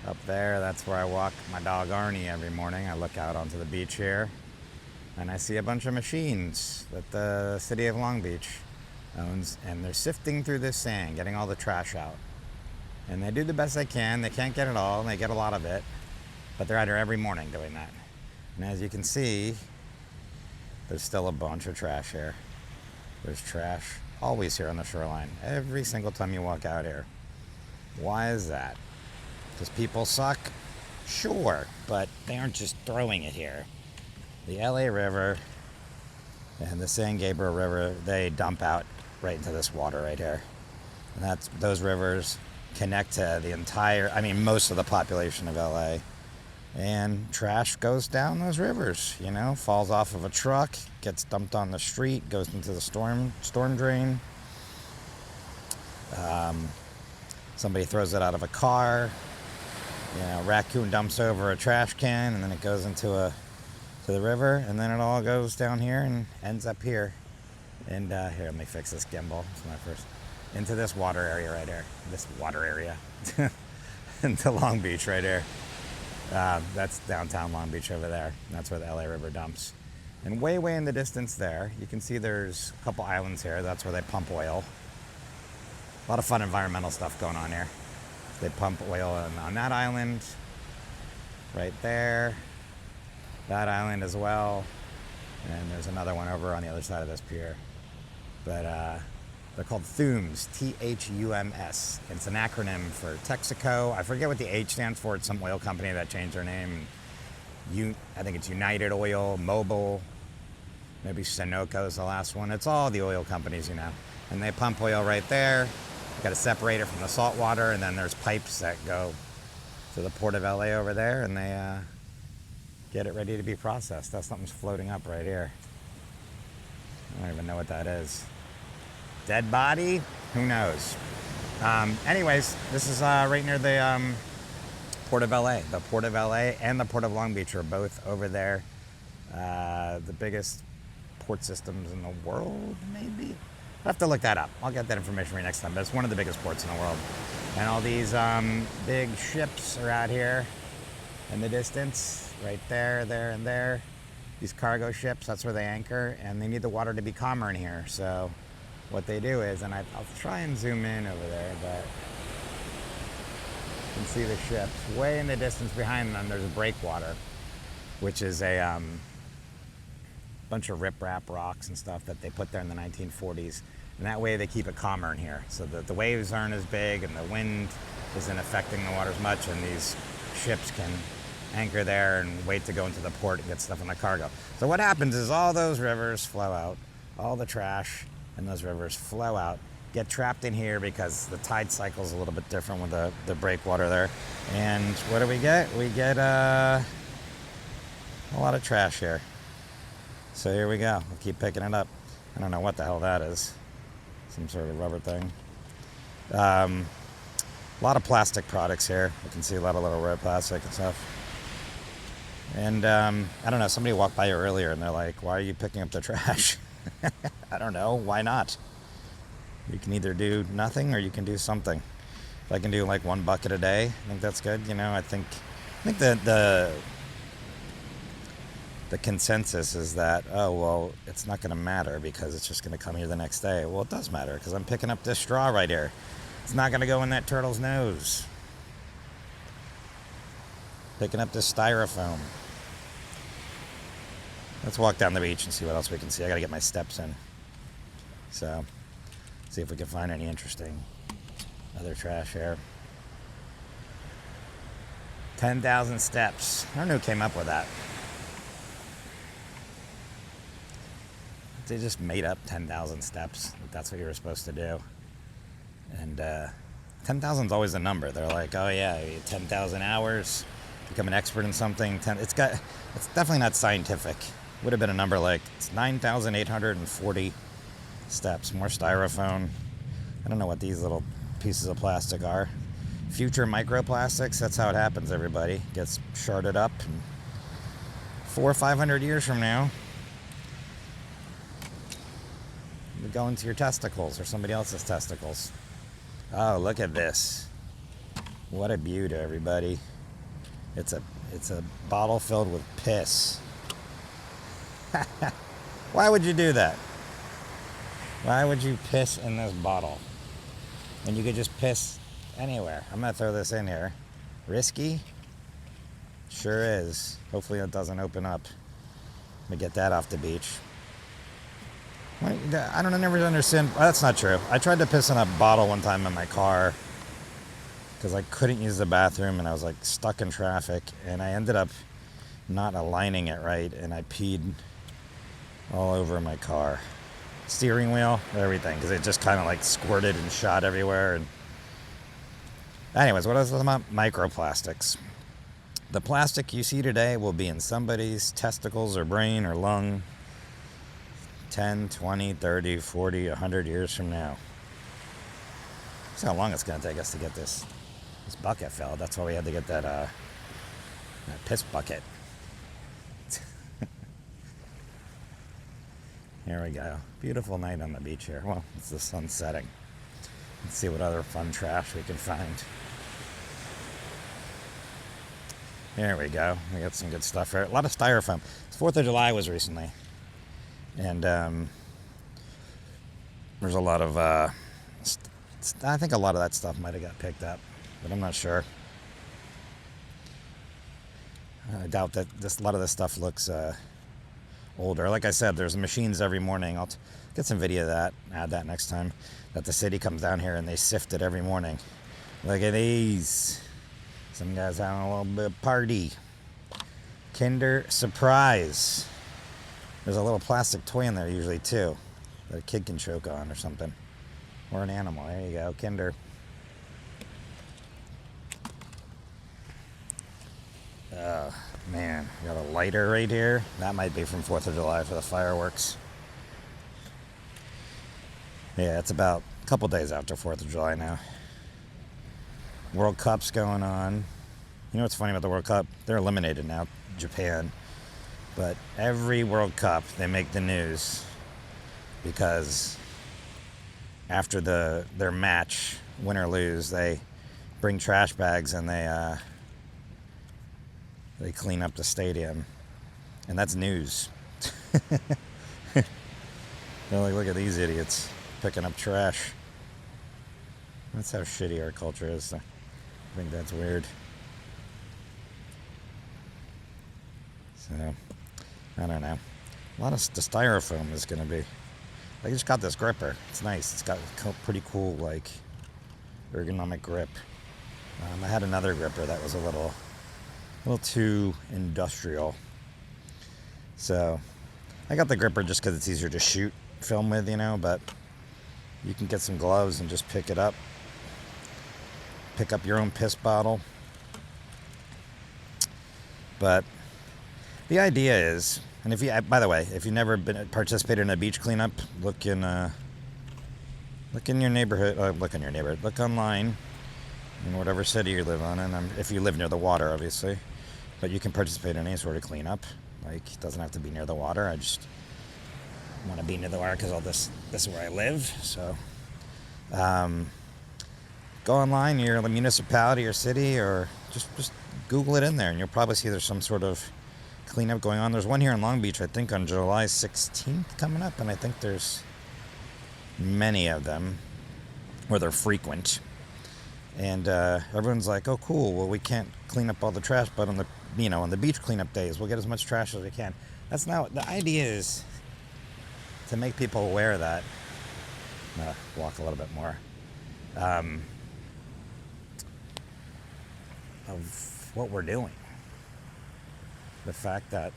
Up there, that's where I walk my dog Arnie every morning. I look out onto the beach here and I see a bunch of machines that the city of Long Beach owns, and they're sifting through this sand, getting all the trash out. And they do the best they can. They can't get it all, and they get a lot of it, but they're out here every morning doing that. And as you can see, there's still a bunch of trash here. There's trash always here on the shoreline, every single time you walk out here. Why is that? Because people suck? Sure, but they aren't just throwing it here. The LA River and the San Gabriel River, they dump out right into this water right here. And those rivers connect to the entire, most of the population of LA. And trash goes down those rivers, falls off of a truck, gets dumped on the street, goes into the storm drain. Somebody throws it out of a car. Raccoon dumps over a trash can, and then it goes to the river, and then it all goes down here and ends up here. And here, let me fix this gimbal. It's my first. Into this water area right here. This water area. Into Long Beach right here. That's downtown Long Beach over there. That's where the LA River dumps. And way, way in the distance there, you can see there's a couple islands here. That's where they pump oil. A lot of fun environmental stuff going on here. They pump oil on that island, right there, that island as well, and there's another one over on the other side of this pier. But they're called THUMS, T-H-U-M-S. It's an acronym for Texaco. I forget what the H stands for. It's some oil company that changed their name. I think it's United Oil, Mobil, maybe Sunoco is the last one. It's all the oil companies, And they pump oil right there. Got to separate it from the salt water, and then there's pipes that go to the Port of LA over there, and they get it ready to be processed. That something's floating up right here. I don't even know what that is. Dead body? Who knows? Anyways, this is right near the Port of LA. The Port of LA and the Port of Long Beach are both over there. The biggest port systems in the world, maybe? I'll have to look that up. I'll get that information for you next time. But it's one of the biggest ports in the world. And all these big ships are out here in the distance, right there, there, and there. These cargo ships, that's where they anchor, and they need the water to be calmer in here. So what they do is, and I'll try and zoom in over there, but you can see the ships. Way in the distance behind them, there's a breakwater, which is a bunch of riprap rocks and stuff that they put there in the 1940s. And that way they keep it calmer in here, so that the waves aren't as big and the wind isn't affecting the water as much, and these ships can anchor there and wait to go into the port and get stuff in the cargo. So what happens is all those rivers flow out, all the trash in those rivers flow out, get trapped in here because the tide cycle is a little bit different with the breakwater there. And what do? We get a lot of trash here. So here we go. We'll keep picking it up. I don't know what the hell that is. Some sort of rubber thing. A lot of plastic products here. You can see a lot of little red plastic and stuff. And I don't know, somebody walked by here earlier and they're like, why are you picking up the trash? I don't know, why not? You can either do nothing or you can do something. If I can do like 1 bucket a day, I think that's good. I think the consensus is that, oh, well, it's not going to matter because it's just going to come here the next day. Well, it does matter because I'm picking up this straw right here. It's not going to go in that turtle's nose. Picking up this styrofoam. Let's walk down the beach and see what else we can see. I got to get my steps in. So, see if we can find any interesting other trash here. 10,000 steps. I don't know who came up with that. They just made up 10,000 steps. That's what you were supposed to do. And 10,000 is always a number. They're like, oh yeah, 10,000 hours, become an expert in something. It's definitely not scientific. Would have been a number like, it's 9,840 steps. More styrofoam. I don't know what these little pieces of plastic are. Future microplastics, that's how it happens, everybody. Gets sharded up. And 400 or 500 years from now, you go into your testicles or somebody else's testicles. Oh, look at this. What a beauty, everybody. It's a bottle filled with piss. Why would you do that? Why would you piss in this bottle when you could just piss anywhere? I'm gonna throw this in here. Risky? Sure is. Hopefully it doesn't open up. Let me get that off the beach. I don't never understand. Well, that's not true. I tried to piss in a bottle one time in my car because I couldn't use the bathroom and I was like stuck in traffic, and I ended up not aligning it right, and I peed all over my car, steering wheel, everything, because it just kind of like squirted and shot everywhere. And anyways, what else was about? Microplastics. The plastic you see today will be in somebody's testicles or brain or lung 10, 20, 30, 40, 100 years from now. That's how long it's going to take us to get this bucket filled. That's why we had to get that piss bucket. Here we go. Beautiful night on the beach here. Well, it's the sun setting. Let's see what other fun trash we can find. Here we go. We got some good stuff here. A lot of styrofoam. 4th of July was recently. And there's a lot of, I think a lot of that stuff might have got picked up, but I'm not sure. I doubt that a lot of this stuff looks older. Like I said, there's machines every morning. I'll get some video of that, add that next time, that the city comes down here and they sift it every morning. Look at these. Some guys having a little bit of party. Kinder Surprise. There's a little plastic toy in there usually too, that a kid can choke on or something. Or an animal. There you go, Kinder. Oh, man. We got a lighter right here. That might be from 4th of July for the fireworks. Yeah, it's about a couple days after 4th of July now. World Cup's going on. You know what's funny about the World Cup? They're eliminated now, Japan. But every World Cup, they make the news because after their match, win or lose, they bring trash bags and they clean up the stadium, and that's news. They're like, look at these idiots picking up trash. That's how shitty our culture is. I think that's weird. So, I don't know. A lot of the styrofoam is going to be... I just got this gripper. It's nice. It's got pretty cool, like, ergonomic grip. I had another gripper that was a little too industrial. So, I got the gripper just because it's easier to shoot film with, you know, but you can get some gloves and just pick it up. Pick up your own piss bottle. But the idea is, and if you, by the way, if you've never participated in a beach cleanup, look in your neighborhood. Look online in whatever city you live on, and if you live near the water, obviously. But you can participate in any sort of cleanup. Like, it doesn't have to be near the water. I just want to be near the water because this is where I live. So, go online, your municipality or city, or just Google it in there, and you'll probably see there's some sort of cleanup going on. There's one here in Long Beach, I think, on July 16th coming up, and I think there's many of them where they're frequent. And everyone's like, "Oh, cool. Well, we can't clean up all the trash, but on the beach cleanup days, we'll get as much trash as we can." That's not the idea. Is to make people aware of that. Walk a little bit more. Of what we're doing. The fact that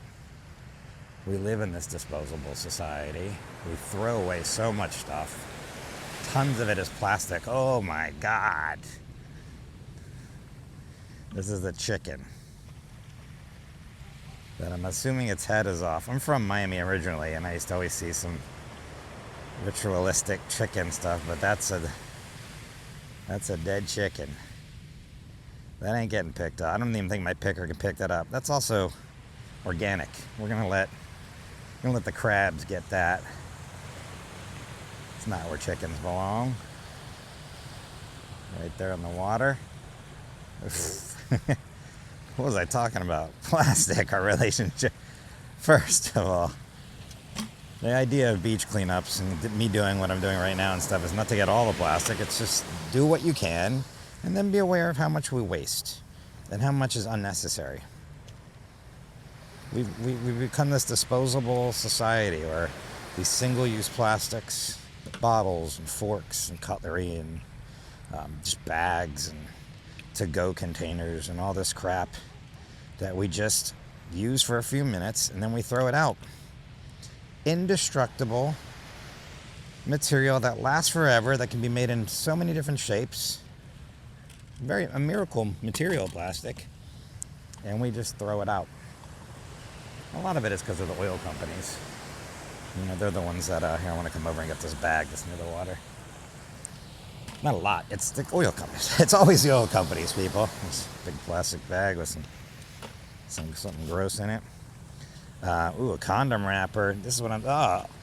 we live in this disposable society. We throw away so much stuff. Tons of it is plastic. Oh my God. This is the chicken that I'm assuming its head is off. I'm from Miami originally, and I used to always see some ritualistic chicken stuff, but that's a dead chicken. That ain't getting picked up. I don't even think my picker can pick that up. That's also organic. We're gonna let the crabs get that. It's not where chickens belong. Right there in the water. What was I talking about? Plastic, our relationship. First of all, the idea of beach cleanups and me doing what I'm doing right now and stuff is not to get all the plastic. It's just do what you can and then be aware of how much we waste and how much is unnecessary. We've become this disposable society where these single-use plastics, bottles and forks and cutlery and just bags and to-go containers and all this crap that we just use for a few minutes and then we throw it out. Indestructible material that lasts forever, that can be made in so many different shapes. A miracle material, plastic. And we just throw it out. A lot of it is because of the oil companies. You know, they're the ones that, here, I want to come over and get this bag that's near the water. Not a lot. It's the oil companies. It's always the oil companies, people. This big plastic bag with something gross in it. A condom wrapper. This is what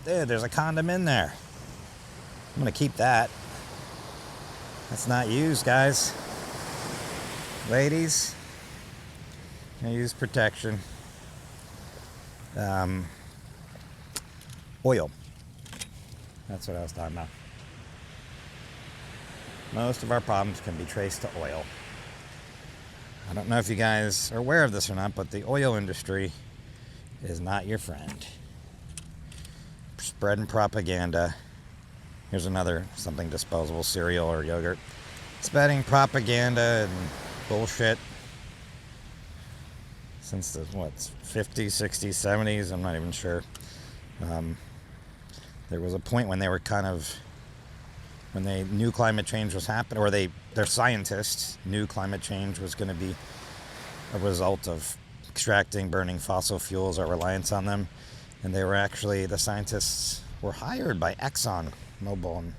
dude, there's a condom in there. I'm going to keep that. That's not used, guys. Ladies, use protection. Oil. That's what I was talking about. Most of our problems can be traced to oil. I don't know if you guys are aware of this or not, but the oil industry is not your friend. Spreading propaganda. Here's something disposable, cereal or yogurt. Spreading propaganda and bullshit since the 50s, 60s, 70s. I'm not even sure. There was a point when they were when they knew climate change was happening, or their scientists knew climate change was going to be a result of extracting, burning fossil fuels, our reliance on them. And the scientists were hired by Exxon Mobil, and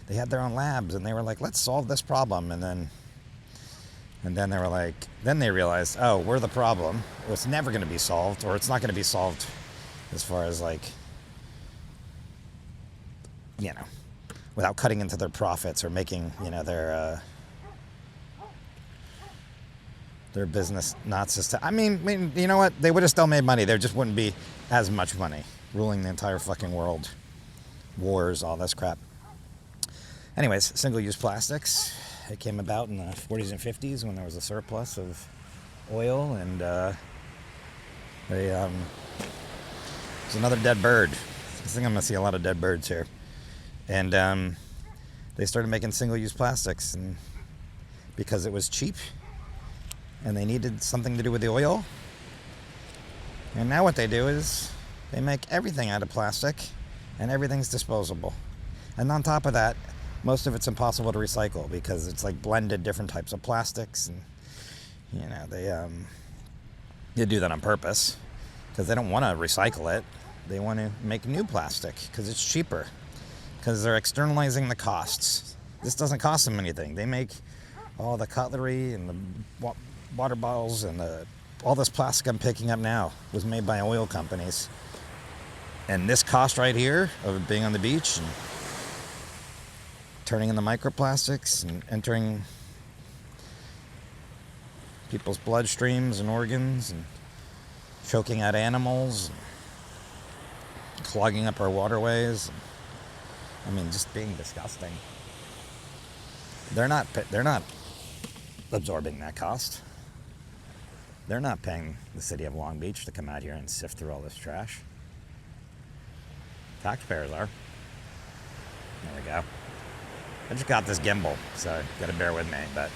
they had their own labs, and they were like, let's solve this problem. And then they were like, then they realized, oh, we're the problem. It's never going to be solved, or it's not going to be solved as far as without cutting into their profits or making, their business not sustainable. I mean, you know what? They would have still made money. There just wouldn't be as much money ruling the entire fucking world. Wars, all this crap. Anyways, single-use plastics. It came about in the 40s and 50s when there was a surplus of oil, and there's another dead bird. I think I'm going to see a lot of dead birds here. And they started making single-use plastics because it was cheap and they needed something to do with the oil. And now what they do is they make everything out of plastic and everything's disposable. And on top of that, most of it's impossible to recycle because it's blended different types of plastics, and they do that on purpose because they don't want to recycle it. They want to make new plastic because it's cheaper, because they're externalizing the costs. This doesn't cost them anything. They make all the cutlery and the water bottles and all this plastic I'm picking up now was made by oil companies. And this cost right here of being on the beach and turning into microplastics and entering people's bloodstreams and organs and choking out animals and clogging up our waterways. I mean, just being disgusting. They're not absorbing that cost. They're not paying the city of Long Beach to come out here and sift through all this trash. Taxpayers are. There we go. I just got this gimbal, so you gotta bear with me, but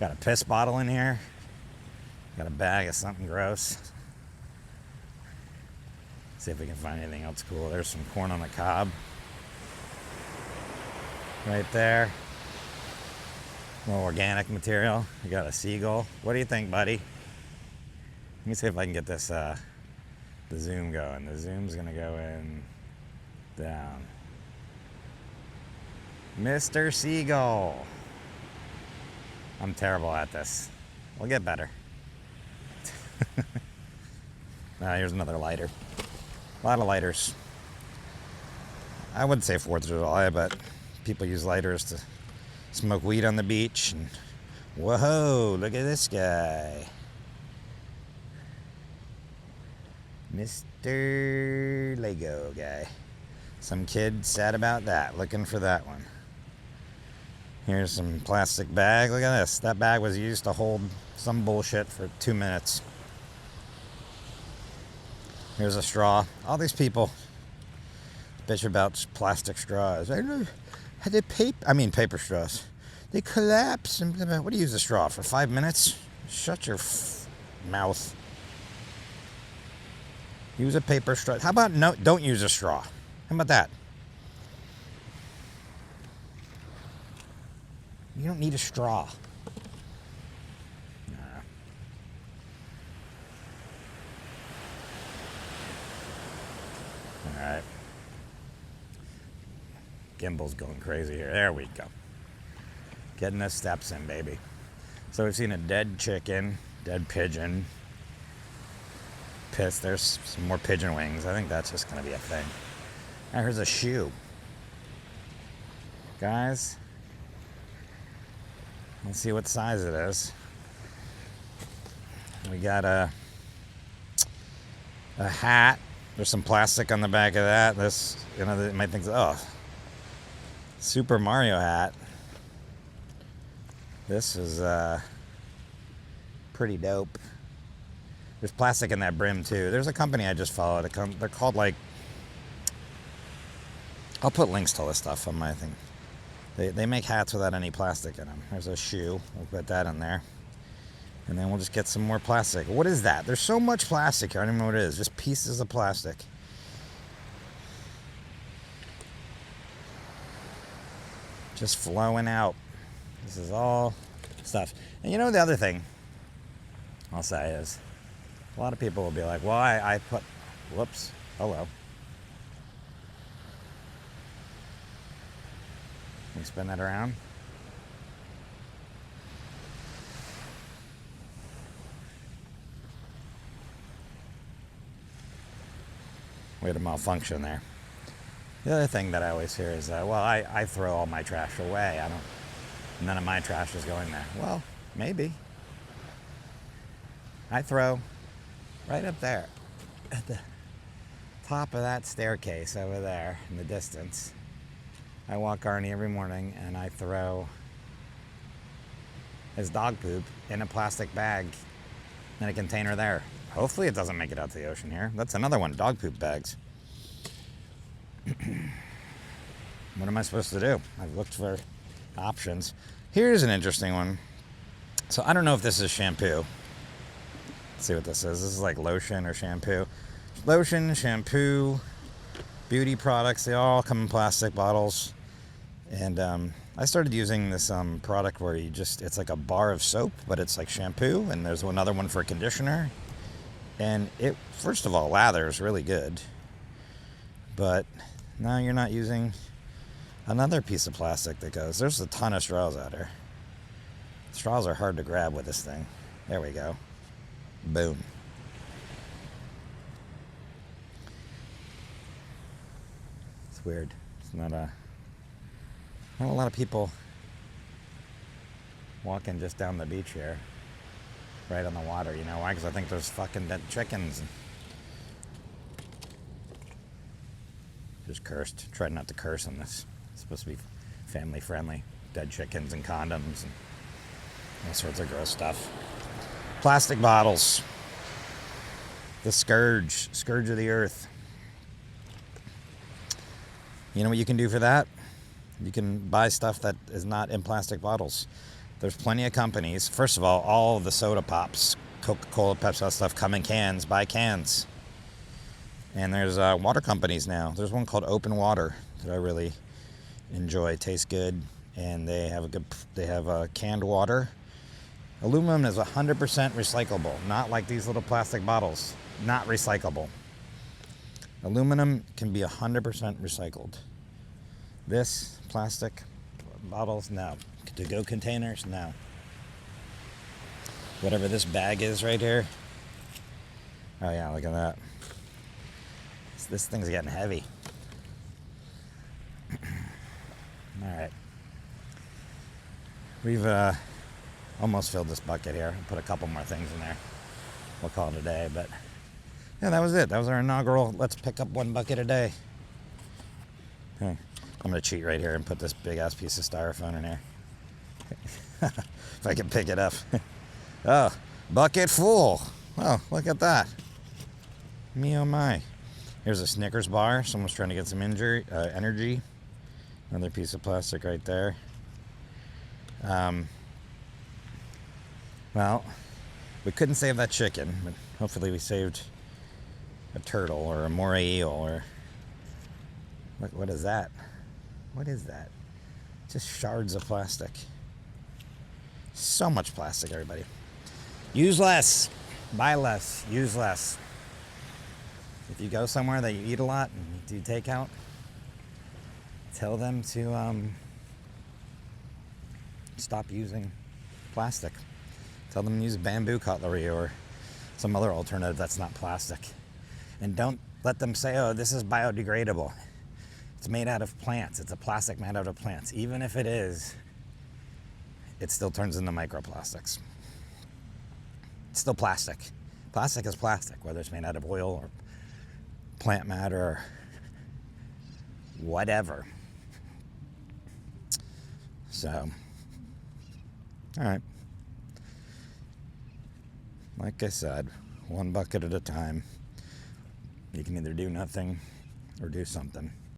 got a piss bottle in here. Got a bag of something gross. See if we can find anything else cool. There's some corn on the cob. Right there. A little organic material. We got a seagull. What do you think, buddy? Let me see if I can get this, the zoom going. The zoom's gonna go in, down. Mr. Seagull. I'm terrible at this. We'll get better. Here's another lighter. A lot of lighters. I wouldn't say 4th of July, but people use lighters to smoke weed on the beach and Whoa, look at this guy. Mr. Lego guy. Some kid sad about that, looking for that one. Here's some plastic bag. Look at this. That bag was used to hold some bullshit for 2 minutes. Here's a straw. All these people bitch about plastic straws. I know. Had they paper straws. They collapse. What do you use a straw for? 5 minutes? Shut your mouth. Use a paper straw. How about no? Don't use a straw. How about that? You don't need a straw. Nah. All right. Gimbal's going crazy here. There we go. Getting the steps in, baby. So we've seen a dead chicken, dead pigeon. Piss. There's some more pigeon wings. I think that's just going to be a thing. Now here's a shoe. Guys, let's see what size it is. We got a hat. There's some plastic on the back of that. This, you might think, oh, Super Mario hat. This is pretty dope. There's plastic in that brim too. There's a company I just followed. They're called like, I'll put links to all this stuff on my thing. They make hats without any plastic in them. There's a shoe. We'll put that in there. And then we'll just get some more plastic. What is that? There's so much plastic here. I don't even know what it is. Just pieces of plastic. Just flowing out. This is all stuff. And you know the other thing I'll say is, a lot of people will be like, well, I put, whoops, hello. Can you spin that around? We had a malfunction there. The other thing that I always hear is, well, I throw all my trash away. None of my trash is going there. Well, maybe. I throw right up there at the top of that staircase over there in the distance. I walk Arnie every morning and I throw his dog poop in a plastic bag in a container there. Hopefully it doesn't make it out to the ocean here. That's another one, dog poop bags. What am I supposed to do? I've looked for options. Here's an interesting one. So I don't know if this is shampoo. Let's see what this is. This is like lotion or shampoo. Lotion, shampoo, beauty products, they all come in plastic bottles. And I started using this product where it's like a bar of soap, but it's like shampoo, and there's another one for conditioner. And it, first of all, lathers really good. But now you're not using another piece of plastic that goes. There's a ton of straws out here. Straws are hard to grab with this thing. There we go. Boom. It's weird. It's not a lot of people walking just down the beach here, right on the water. You know why? Because I think there's fucking dead chickens. Just cursed. Tried not to curse on this. It's supposed to be family friendly. Dead chickens and condoms and all sorts of gross stuff. Plastic bottles. The scourge of the earth. You know what you can do for that? You can buy stuff that is not in plastic bottles. There's plenty of companies. First of all of the soda pops, Coca-Cola, Pepsi, all stuff come in cans. Buy cans. And there's water companies now. There's one called Open Water that I really enjoy. It tastes good, and they have canned water. Aluminum is 100% recyclable, not like these little plastic bottles. Not recyclable. Aluminum can be 100% recycled. This plastic bottles, no. To-go containers, no. Whatever this bag is right here. Oh yeah, look at that. This thing's getting heavy. All right. We've Almost filled this bucket here. I'll put a couple more things in there. We'll call it a day, but yeah, that was it. That was our inaugural, let's pick up 1 bucket a day. Okay. I'm going to cheat right here and put this big ass piece of styrofoam in here. If I can pick it up. Oh, bucket full. Oh, look at that. Me oh my. Here's a Snickers bar. Someone's trying to get some energy. Another piece of plastic right there. Well, we couldn't save that chicken, but hopefully we saved a turtle or a moray eel or... What is that? What is that? Just shards of plastic. So much plastic, everybody. Use less. Buy less. Use less. If you go somewhere that you eat a lot and you do takeout, tell them to stop using plastic. Tell them to use bamboo cutlery or some other alternative that's not plastic. And don't let them say, oh, this is biodegradable. It's made out of plants. It's a plastic made out of plants. Even if it is, it still turns into microplastics. It's still plastic. Plastic is plastic, whether it's made out of oil or plant matter or whatever. So, all right. Like I said, 1 bucket at a time. You can either do nothing or do something.